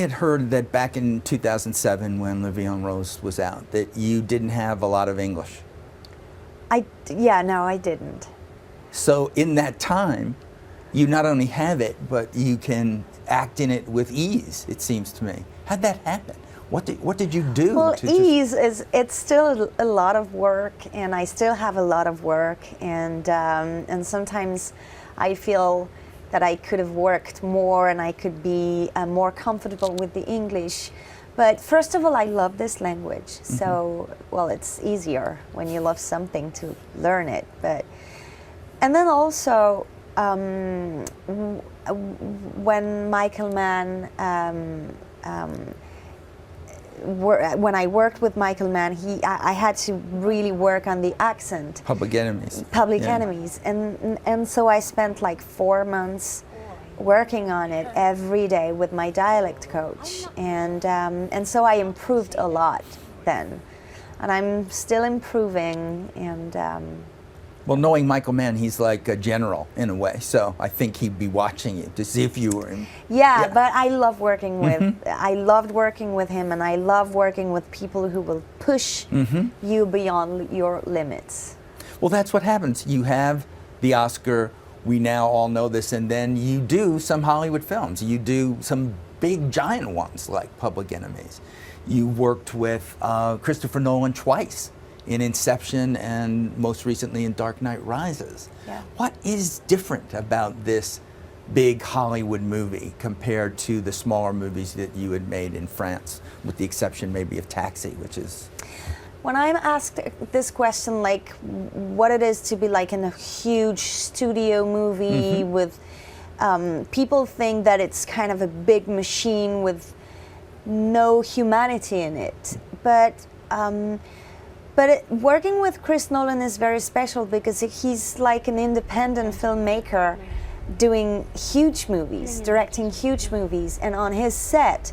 had heard that back in 2007 when La Vie en Rose was out, that you didn't have a lot of English. Yeah, no, I didn't. So in that time, you not only have it, but you can act in it with ease, it seems to me. How'd that happen? What did you do? Well, it's still a lot of work, and I still have a lot of work, and sometimes I feel that I could have worked more and I could be more comfortable with the English. But first of all, I love this language, so, well, it's easier when you love something to learn it. And then also, when Michael Mann, when I worked with Michael Mann, I had to really work on the accent. Public Enemies. Public Enemies, and so I spent like 4 months working on it every day with my dialect coach, and so I improved a lot then, and I'm still improving. And well, knowing Michael Mann, he's like a general in a way, so I think he'd be watching you to see if you were in. Yeah, but I love working with, I loved working with him, and I love working with people who will push you beyond your limits. Well, that's what happens. You have the Oscar, we now all know this, and then you do some Hollywood films. You do some big giant ones like Public Enemies. You worked with Christopher Nolan twice, in Inception and most recently in Dark Knight Rises. Yeah. What is different about this big Hollywood movie compared to the smaller movies that you had made in France, with the exception maybe of Taxi, which is... When I'm asked this question, like what it is to be like in a huge studio movie with, people think that it's kind of a big machine with no humanity in it. But working with Chris Nolan is very special because he's like an independent filmmaker doing huge movies, directing huge movies, and on his set,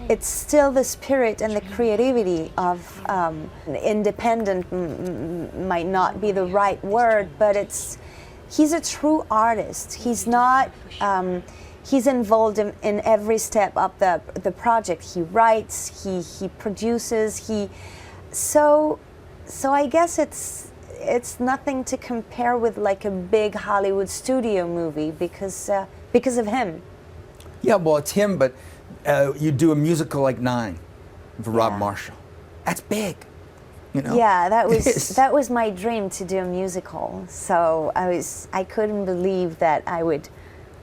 it's still the spirit and the creativity of independent might not be the right word, but he's a true artist. He's not, he's involved in every step of the project. He writes, he produces, so I guess it's nothing to compare with like a big Hollywood studio movie because of him. Yeah, well, it's him, but you do a musical like Nine for Rob Marshall. That's big, you know. Yeah, that was my dream, to do a musical. So I couldn't believe that I would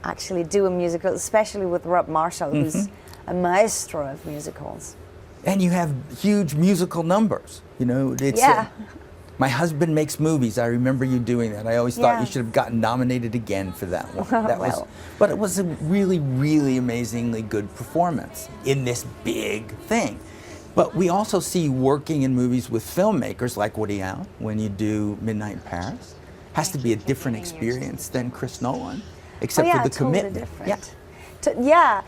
actually do a musical, especially with Rob Marshall, who's a maestro of musicals. And you have huge musical numbers, you know. It's, My Husband Makes Movies. I remember you doing that. I always thought you should have gotten nominated again for that one. But it was a really, really amazingly good performance in this big thing. But we also see you working in movies with filmmakers like Woody Allen when you do Midnight in Paris. Has to be a different experience than Chris Nolan, except for the commitment. Different. Yeah.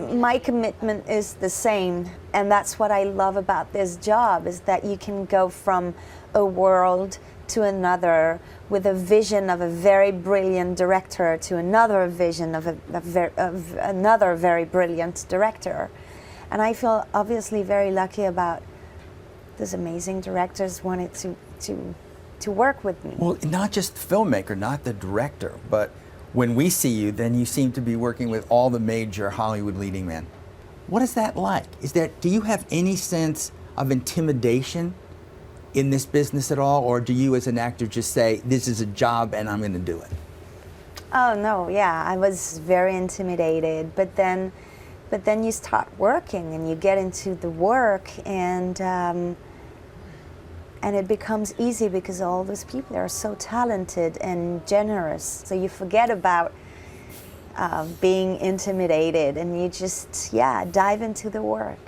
My commitment is the same, and that's what I love about this job, is that you can go from a world to another with a vision of a very brilliant director to another vision of another very brilliant director. And I feel obviously very lucky about these amazing directors wanting to work with me. Well, not just the filmmaker, not the director, but when we see you, then you seem to be working with all the major Hollywood leading men. What is that like? Do you have any sense of intimidation in this business at all, or do you as an actor just say, this is a job and I'm going to do it? Oh no, yeah, I was very intimidated, but then you start working and you get into the work, and it becomes easy because all those people are so talented and generous. So you forget about being intimidated, and you just, dive into the work.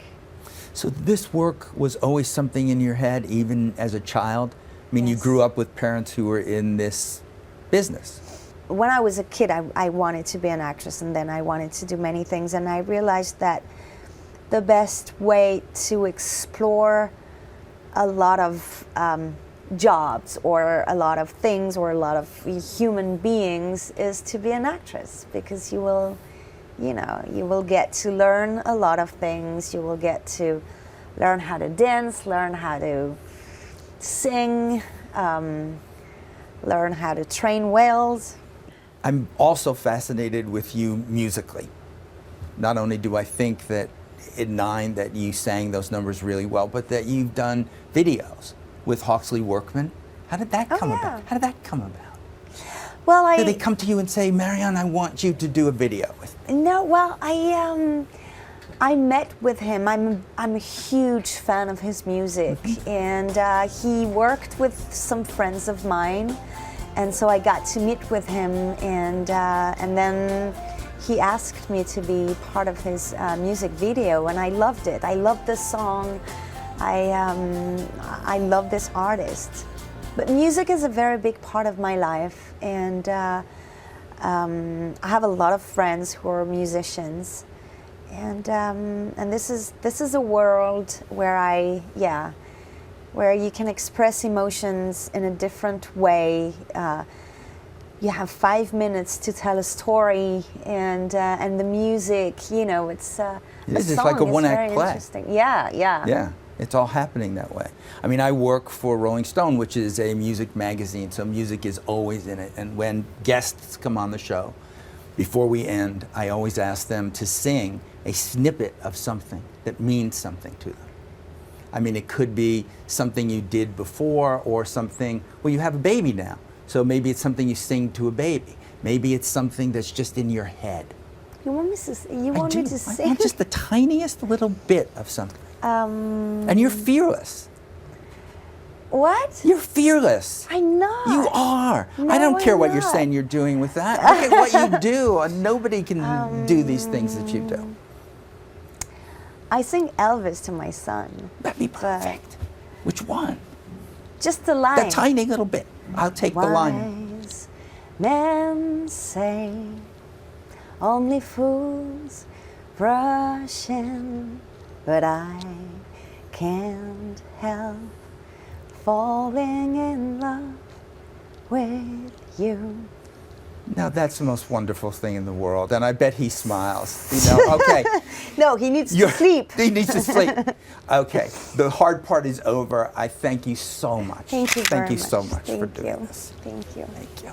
So this work was always something in your head, even as a child? I mean, you grew up with parents who were in this business. When I was a kid, I wanted to be an actress, and then I wanted to do many things, and I realized that the best way to explore a lot of jobs or a lot of things or a lot of human beings is to be an actress, because you will you know, you will get to learn a lot of things. You will get to learn how to dance, learn how to sing, learn how to train whales. I'm also fascinated with you musically. Not only do I think that at 9 that you sang those numbers really well, but that you've done videos with Hawksley Workman. How did that come about? How did that come about? Well, did they come to you and say, Marion, I want you to do a video with me? No, well, I met with him. I'm a huge fan of his music, and he worked with some friends of mine, and so I got to meet with him, and then he asked me to be part of his music video, and I loved it. I loved the song. I love this artist. But music is a very big part of my life, and I have a lot of friends who are musicians, and this is a world where where you can express emotions in a different way. You have 5 minutes to tell a story, and the music, you know, it's like a one-act play. Yeah. It's all happening that way. I mean, I work for Rolling Stone, which is a music magazine, so music is always in it. And when guests come on the show, before we end, I always ask them to sing a snippet of something that means something to them. I mean, it could be something you did before, or something, well, you have a baby now, so maybe it's something you sing to a baby. Maybe it's something that's just in your head. You want me to sing? I want just the tiniest little bit of something. And you're fearless. What? You're fearless. I'm not. You are. No, I don't care I'm what you're not. saying you're doing with that. Look at what you do. And nobody can do these things that you do. I sing Elvis to my son. That'd be perfect. Which one? Just the line. That tiny little bit. I'll take the line. Wise men say only fools rush in, but I can't help falling in love with you. Now that's the most wonderful thing in the world, and I bet he smiles. You know, okay. No, he needs to sleep. He needs to sleep. Okay, the hard part is over. I thank you so much. Thank you very much. Thank you so much for Thank doing you. this. Thank you. Thank you.